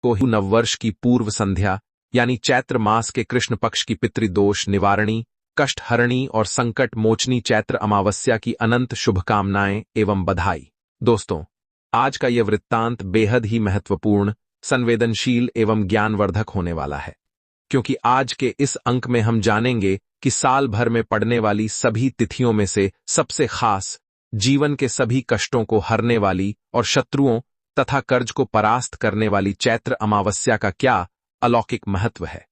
को ही नववर्ष की पूर्व संध्या यानी चैत्र मास के कृष्ण पक्ष की पितृदोष निवारणी, कष्ट हरणी और संकट मोचनी चैत्र अमावस्या की अनंत शुभकामनाएं एवं बधाई। दोस्तों, आज का यह वृत्तांत बेहद ही महत्वपूर्ण, संवेदनशील एवं ज्ञानवर्धक होने वाला है, क्योंकि आज के इस अंक में हम जानेंगे कि साल भर में पड़ने वाली सभी तिथियों में से सबसे खास, जीवन के सभी कष्टों को हरने वाली और शत्रुओं तथा कर्ज को परास्त करने वाली चैत्र अमावस्या का क्या अलौकिक महत्व है।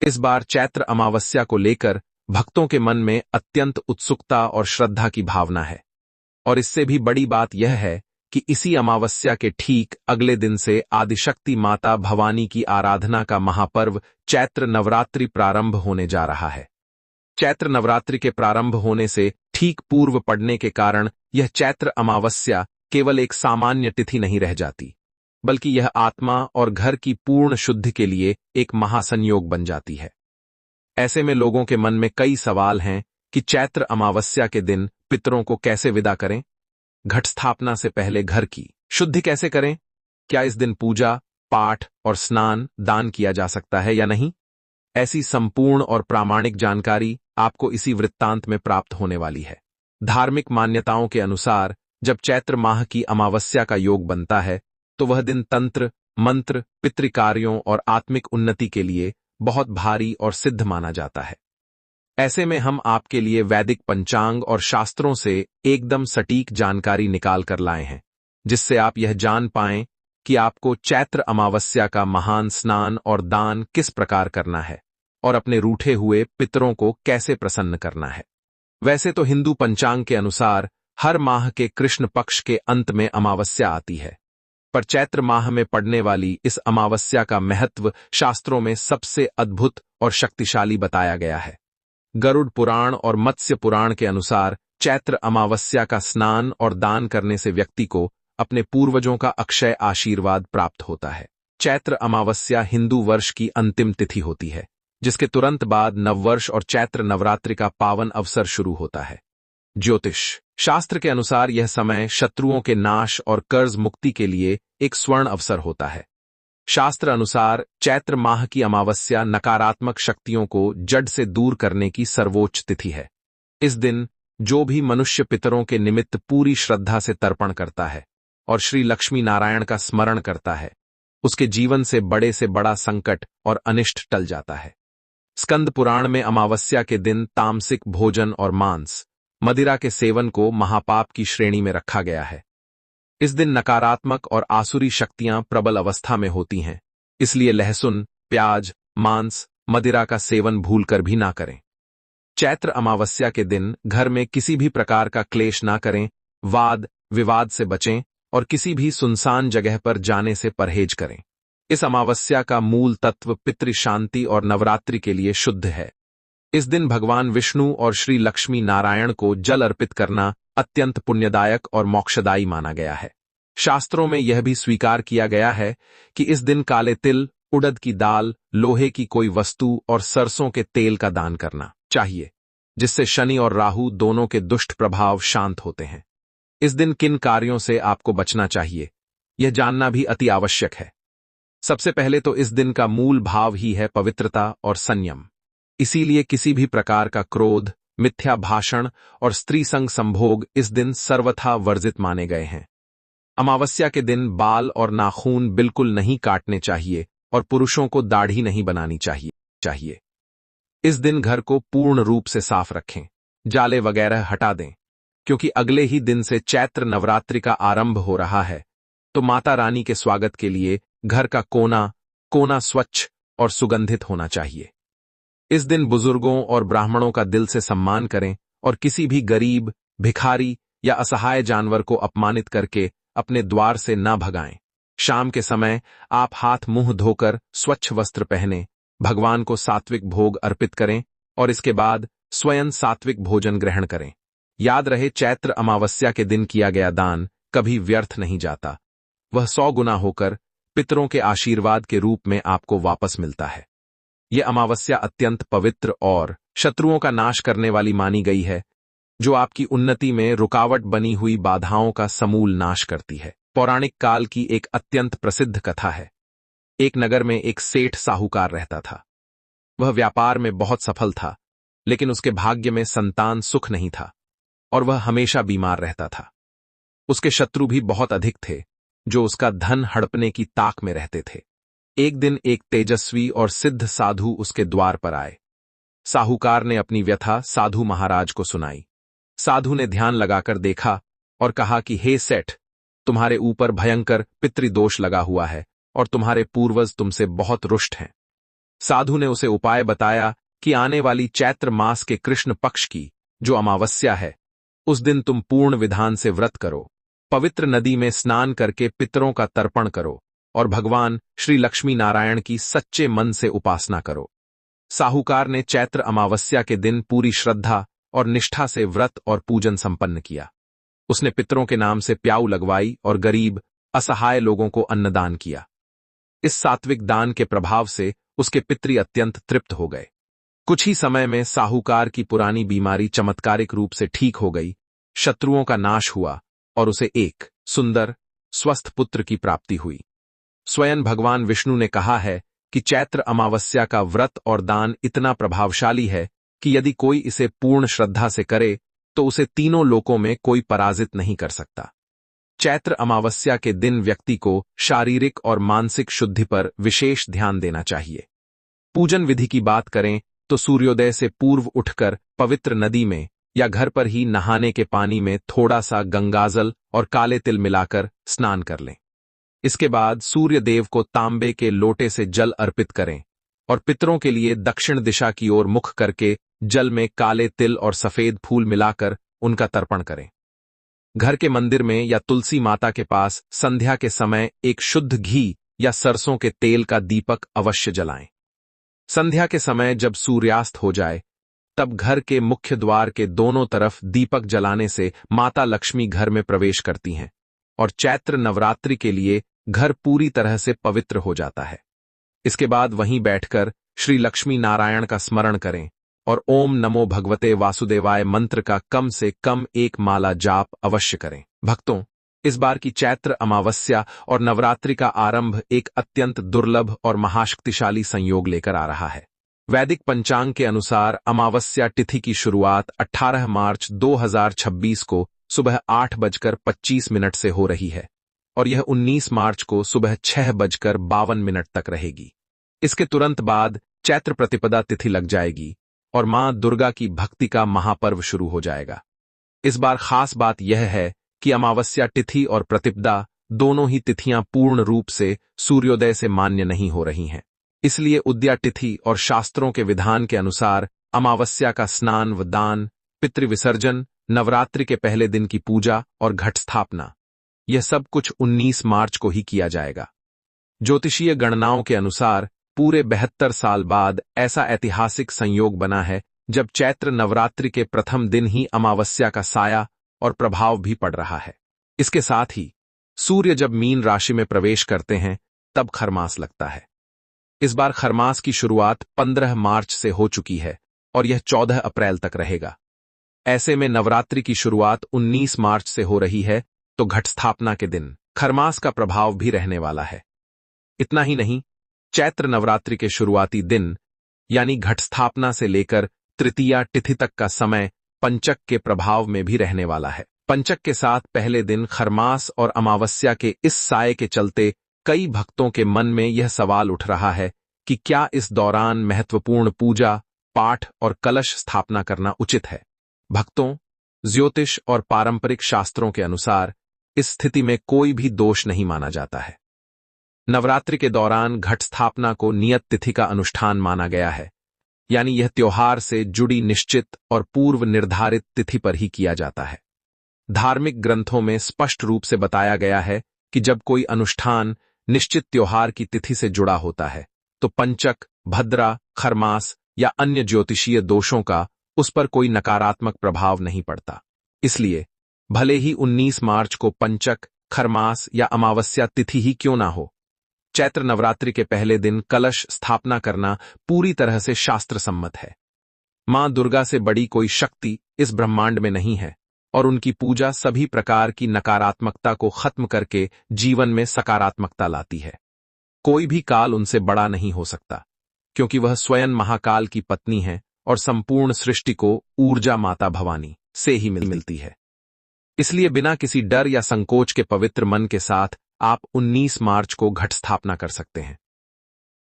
इस बार चैत्र अमावस्या को लेकर भक्तों के मन में अत्यंत उत्सुकता और श्रद्धा की भावना है, और इससे भी बड़ी बात यह है कि इसी अमावस्या के ठीक अगले दिन से आदिशक्ति माता भवानी की आराधना का महापर्व चैत्र नवरात्रि प्रारंभ होने जा रहा है। चैत्र नवरात्रि के प्रारंभ होने से ठीक पूर्व पड़ने के कारण यह चैत्र अमावस्या केवल एक सामान्य तिथि नहीं रह जाती, बल्कि यह आत्मा और घर की पूर्ण शुद्धि के लिए एक महासंयोग बन जाती है। ऐसे में लोगों के मन में कई सवाल हैं कि चैत्र अमावस्या के दिन पितरों को कैसे विदा करें, घट स्थापना से पहले घर की शुद्धि कैसे करें, क्या इस दिन पूजा पाठ और स्नान दान किया जा सकता है या नहीं। ऐसी संपूर्ण और प्रामाणिक जानकारी आपको इसी वृत्तांत में प्राप्त होने वाली है। धार्मिक मान्यताओं के अनुसार जब चैत्र माह की अमावस्या का योग बनता है तो वह दिन तंत्र मंत्र पितृकार्यों और आत्मिक उन्नति के लिए बहुत भारी और सिद्ध माना जाता है। ऐसे में हम आपके लिए वैदिक पंचांग और शास्त्रों से एकदम सटीक जानकारी निकाल कर लाए हैं, जिससे आप यह जान पाएं कि आपको चैत्र अमावस्या का महान स्नान और दान किस प्रकार करना है और अपने रूठे हुए पितरों को कैसे प्रसन्न करना है। वैसे तो हिंदू पंचांग के अनुसार हर माह के कृष्ण पक्ष के अंत में अमावस्या आती है, पर चैत्र माह में पड़ने वाली इस अमावस्या का महत्व शास्त्रों में सबसे अद्भुत और शक्तिशाली बताया गया है। गरुड़ पुराण और मत्स्य पुराण के अनुसार चैत्र अमावस्या का स्नान और दान करने से व्यक्ति को अपने पूर्वजों का अक्षय आशीर्वाद प्राप्त होता है। चैत्र अमावस्या हिंदू वर्ष की अंतिम तिथि होती है, जिसके तुरंत बाद नववर्ष और चैत्र नवरात्रि का पावन अवसर शुरू होता है। ज्योतिष शास्त्र के अनुसार यह समय शत्रुओं के नाश और कर्ज मुक्ति के लिए एक स्वर्ण अवसर होता है। शास्त्र अनुसार चैत्र माह की अमावस्या नकारात्मक शक्तियों को जड़ से दूर करने की सर्वोच्च तिथि है। इस दिन जो भी मनुष्य पितरों के निमित्त पूरी श्रद्धा से तर्पण करता है और श्री लक्ष्मी नारायण का स्मरण करता है, उसके जीवन से बड़ा संकट और अनिष्ट टल जाता है। स्कंद पुराण में अमावस्या के दिन तामसिक भोजन और मांस मदिरा के सेवन को महापाप की श्रेणी में रखा गया है। इस दिन नकारात्मक और आसुरी शक्तियां प्रबल अवस्था में होती हैं, इसलिए लहसुन प्याज मांस मदिरा का सेवन भूलकर भी ना करें। चैत्र अमावस्या के दिन घर में किसी भी प्रकार का क्लेश ना करें, वाद विवाद से बचें और किसी भी सुनसान जगह पर जाने से परहेज करें। इस अमावस्या का मूल तत्व पितृ शांति और नवरात्रि के लिए शुद्ध है। इस दिन भगवान विष्णु और श्री लक्ष्मी नारायण को जल अर्पित करना अत्यंत पुण्यदायक और मोक्षदायी माना गया है। शास्त्रों में यह भी स्वीकार किया गया है कि इस दिन काले तिल, उड़द की दाल, लोहे की कोई वस्तु और सरसों के तेल का दान करना चाहिए, जिससे शनि और राहु दोनों के दुष्ट प्रभाव शांत होते हैं। इस दिन किन कार्यों से आपको बचना चाहिए, यह जानना भी अति आवश्यक है। सबसे पहले तो इस दिन का मूल भाव ही है पवित्रता और संयम। इसीलिए किसी भी प्रकार का क्रोध, मिथ्या भाषण और स्त्री संग संभोग इस दिन सर्वथा वर्जित माने गए हैं। अमावस्या के दिन बाल और नाखून बिल्कुल नहीं काटने चाहिए और पुरुषों को दाढ़ी नहीं बनानी चाहिए। इस दिन घर को पूर्ण रूप से साफ रखें, जाले वगैरह हटा दें, क्योंकि अगले ही दिन से चैत्र नवरात्रि का आरंभ हो रहा है, तो माता रानी के स्वागत के लिए घर का कोना स्वच्छ और सुगंधित होना चाहिए। इस दिन बुजुर्गों और ब्राह्मणों का दिल से सम्मान करें और किसी भी गरीब, भिखारी या असहाय जानवर को अपमानित करके अपने द्वार से न भगाएं। शाम के समय आप हाथ मुंह धोकर स्वच्छ वस्त्र पहने, भगवान को सात्विक भोग अर्पित करें और इसके बाद स्वयं सात्विक भोजन ग्रहण करें। याद रहे, चैत्र अमावस्या के दिन किया गया दान कभी व्यर्थ नहीं जाता, वह 100 गुना होकर पितरों के आशीर्वाद के रूप में आपको वापस मिलता है। यह अमावस्या अत्यंत पवित्र और शत्रुओं का नाश करने वाली मानी गई है, जो आपकी उन्नति में रुकावट बनी हुई बाधाओं का समूल नाश करती है। पौराणिक काल की एक अत्यंत प्रसिद्ध कथा है। एक नगर में एक सेठ साहूकार रहता था। वह व्यापार में बहुत सफल था, लेकिन उसके भाग्य में संतान सुख नहीं था और वह हमेशा बीमार रहता था। उसके शत्रु भी बहुत अधिक थे, जो उसका धन हड़पने की ताक में रहते थे। एक दिन एक तेजस्वी और सिद्ध साधु उसके द्वार पर आए। साहूकार ने अपनी व्यथा साधु महाराज को सुनाई। साधु ने ध्यान लगाकर देखा और कहा कि हे सेठ, तुम्हारे ऊपर भयंकर पितृदोष लगा हुआ है और तुम्हारे पूर्वज तुमसे बहुत रुष्ट हैं। साधु ने उसे उपाय बताया कि आने वाली चैत्र मास के कृष्ण पक्ष की जो अमावस्या है, उस दिन तुम पूर्ण विधान से व्रत करो, पवित्र नदी में स्नान करके पितरों का तर्पण करो और भगवान श्री लक्ष्मी नारायण की सच्चे मन से उपासना करो। साहूकार ने चैत्र अमावस्या के दिन पूरी श्रद्धा और निष्ठा से व्रत और पूजन संपन्न किया। उसने पितरों के नाम से प्याऊ लगवाई और गरीब असहाय लोगों को अन्नदान किया। इस सात्विक दान के प्रभाव से उसके पितृ अत्यंत तृप्त हो गए। कुछ ही समय में साहूकार की पुरानी बीमारी चमत्कारिक रूप से ठीक हो गई, शत्रुओं का नाश हुआ और उसे एक सुंदर स्वस्थ पुत्र की प्राप्ति हुई। स्वयं भगवान विष्णु ने कहा है कि चैत्र अमावस्या का व्रत और दान इतना प्रभावशाली है कि यदि कोई इसे पूर्ण श्रद्धा से करे तो उसे तीनों लोकों में कोई पराजित नहीं कर सकता। चैत्र अमावस्या के दिन व्यक्ति को शारीरिक और मानसिक शुद्धि पर विशेष ध्यान देना चाहिए। पूजन विधि की बात करें तो सूर्योदय से पूर्व उठकर पवित्र नदी में या घर पर ही नहाने के पानी में थोड़ा सा गंगाजल और काले तिल मिलाकर स्नान कर लें। इसके बाद सूर्य देव को तांबे के लोटे से जल अर्पित करें और पितरों के लिए दक्षिण दिशा की ओर मुख करके जल में काले तिल और सफेद फूल मिलाकर उनका तर्पण करें। घर के मंदिर में या तुलसी माता के पास संध्या के समय एक शुद्ध घी या सरसों के तेल का दीपक अवश्य जलाएं। संध्या के समय जब सूर्यास्त हो जाए, तब घर के मुख्य द्वार के दोनों तरफ दीपक जलाने से माता लक्ष्मी घर में प्रवेश करती हैं और चैत्र नवरात्रि के लिए घर पूरी तरह से पवित्र हो जाता है। इसके बाद वहीं बैठकर श्री लक्ष्मी नारायण का स्मरण करें और ओम नमो भगवते वासुदेवाय मंत्र का कम से कम एक माला जाप अवश्य करें। भक्तों, इस बार की चैत्र अमावस्या और नवरात्रि का आरंभ एक अत्यंत दुर्लभ और महाशक्तिशाली संयोग लेकर आ रहा है। वैदिक पंचांग के अनुसार अमावस्या तिथि की शुरुआत 18 मार्च 2026 को सुबह 8:25 से हो रही है और यह 19 मार्च को सुबह 6:52 तक रहेगी। इसके तुरंत बाद चैत्र प्रतिपदा तिथि लग जाएगी और मां दुर्गा की भक्ति का महापर्व शुरू हो जाएगा। इस बार खास बात यह है कि अमावस्या तिथि और प्रतिपदा दोनों ही तिथियां पूर्ण रूप से सूर्योदय से मान्य नहीं हो रही हैं। इसलिए उद्या तिथि और शास्त्रों के विधान के अनुसार अमावस्या का स्नान व दान, पितृविसर्जन, नवरात्रि के पहले दिन की पूजा और घट स्थापना, यह सब कुछ 19 मार्च को ही किया जाएगा। ज्योतिषीय गणनाओं के अनुसार पूरे 72 साल बाद ऐसा ऐतिहासिक संयोग बना है जब चैत्र नवरात्रि के प्रथम दिन ही अमावस्या का साया और प्रभाव भी पड़ रहा है। इसके साथ ही सूर्य जब मीन राशि में प्रवेश करते हैं तब खरमास लगता है। इस बार खरमास की शुरुआत 15 मार्च से हो चुकी है और यह 14 अप्रैल तक रहेगा। ऐसे में नवरात्रि की शुरुआत 19 मार्च से हो रही है तो घट स्थापना के दिन खरमास का प्रभाव भी रहने वाला है। इतना ही नहीं, चैत्र नवरात्रि के शुरुआती दिन यानी घट स्थापना से लेकर तृतीया तिथि तक का समय पंचक के प्रभाव में भी रहने वाला है। पंचक के साथ पहले दिन खरमास और अमावस्या के इस साये के चलते कई भक्तों के मन में यह सवाल उठ रहा है कि क्या इस दौरान महत्वपूर्ण पूजा, पाठ और कलश स्थापना करना उचित है। भक्तों, ज्योतिष और पारंपरिक शास्त्रों के अनुसार इस स्थिति में कोई भी दोष नहीं माना जाता है। नवरात्रि के दौरान घट स्थापना को नियत तिथि का अनुष्ठान माना गया है, यानी यह त्योहार से जुड़ी निश्चित और पूर्व निर्धारित तिथि पर ही किया जाता है। धार्मिक ग्रंथों में स्पष्ट रूप से बताया गया है कि जब कोई अनुष्ठान निश्चित त्योहार की तिथि से जुड़ा होता है तो पंचक, भद्रा, खरमास या अन्य ज्योतिषीय दोषों का उस पर कोई नकारात्मक प्रभाव नहीं पड़ता। इसलिए भले ही 19 मार्च को पंचक, खरमास या अमावस्या तिथि ही क्यों ना हो, चैत्र नवरात्रि के पहले दिन कलश स्थापना करना पूरी तरह से शास्त्र सम्मत है। मां दुर्गा से बड़ी कोई शक्ति इस ब्रह्मांड में नहीं है और उनकी पूजा सभी प्रकार की नकारात्मकता को खत्म करके जीवन में सकारात्मकता लाती है। कोई भी काल उनसे बड़ा नहीं हो सकता, क्योंकि वह स्वयं महाकाल की पत्नी है और संपूर्ण सृष्टि को ऊर्जा माता भवानी से ही मिलती है। इसलिए बिना किसी डर या संकोच के पवित्र मन के साथ आप 19 मार्च को घट स्थापना कर सकते हैं।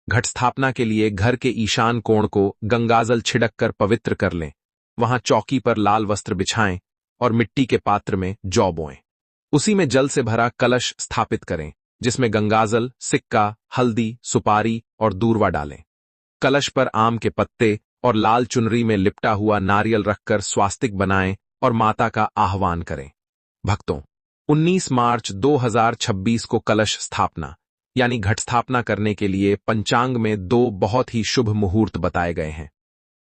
घट स्थापना के लिए घर के ईशान कोण को गंगाजल छिड़क कर पवित्र कर लें, वहां चौकी पर लाल वस्त्र बिछाएं और मिट्टी के पात्र में जौ बोएं। उसी में जल से भरा कलश स्थापित करें, जिसमें गंगाजल, सिक्का, हल्दी, सुपारी और दूर्वा डालें। कलश पर आम के पत्ते और लाल चुनरी में लिपटा हुआ नारियल रखकर स्वास्तिक बनाएं और माता का आह्वान करें। भक्तों, 19 मार्च 2026 को कलश स्थापना यानी घट स्थापना करने के लिए पंचांग में 2 बहुत ही शुभ मुहूर्त बताए गए हैं।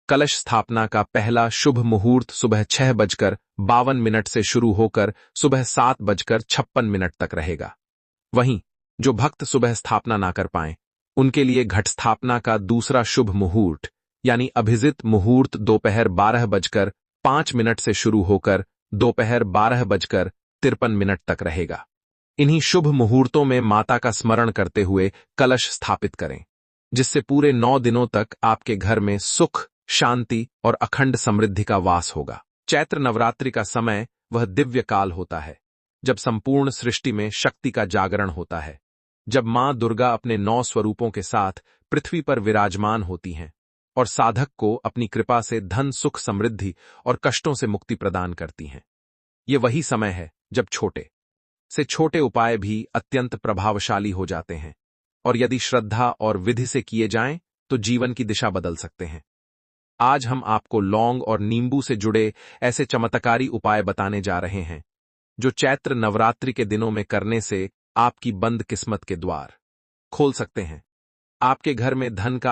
कलश स्थापना का पहला शुभ मुहूर्त सुबह 6:52 से शुरू होकर सुबह 7:56 तक रहेगा। वहीं जो भक्त सुबह स्थापना ना कर पाएं, उनके लिए घट स्थापना का दूसरा शुभ मुहूर्त यानी अभिजित मुहूर्त दोपहर 12:05 से शुरू होकर दोपहर 12:53 तक रहेगा। इन्हीं शुभ मुहूर्तों में माता का स्मरण करते हुए कलश स्थापित करें, जिससे पूरे 9 दिनों तक आपके घर में सुख, शांति और अखंड समृद्धि का वास होगा। चैत्र नवरात्रि का समय वह दिव्य काल होता है, जब संपूर्ण सृष्टि में शक्ति का जागरण होता है, जब मां दुर्गा अपने 9 स्वरूपों के साथ पृथ्वी पर विराजमान होती हैं और साधक को अपनी कृपा से धन, सुख, समृद्धि और कष्टों से मुक्ति प्रदान करती हैं। ये वही समय है जब छोटे से छोटे उपाय भी अत्यंत प्रभावशाली हो जाते हैं और यदि श्रद्धा और विधि से किए जाएं तो जीवन की दिशा बदल सकते हैं। आज हम आपको लौंग और नींबू से जुड़े ऐसे चमत्कारी उपाय बताने जा रहे हैं, जो चैत्र नवरात्रि के दिनों में करने से आपकी बंद किस्मत के द्वार खोल सकते हैं। आपके घर में धन का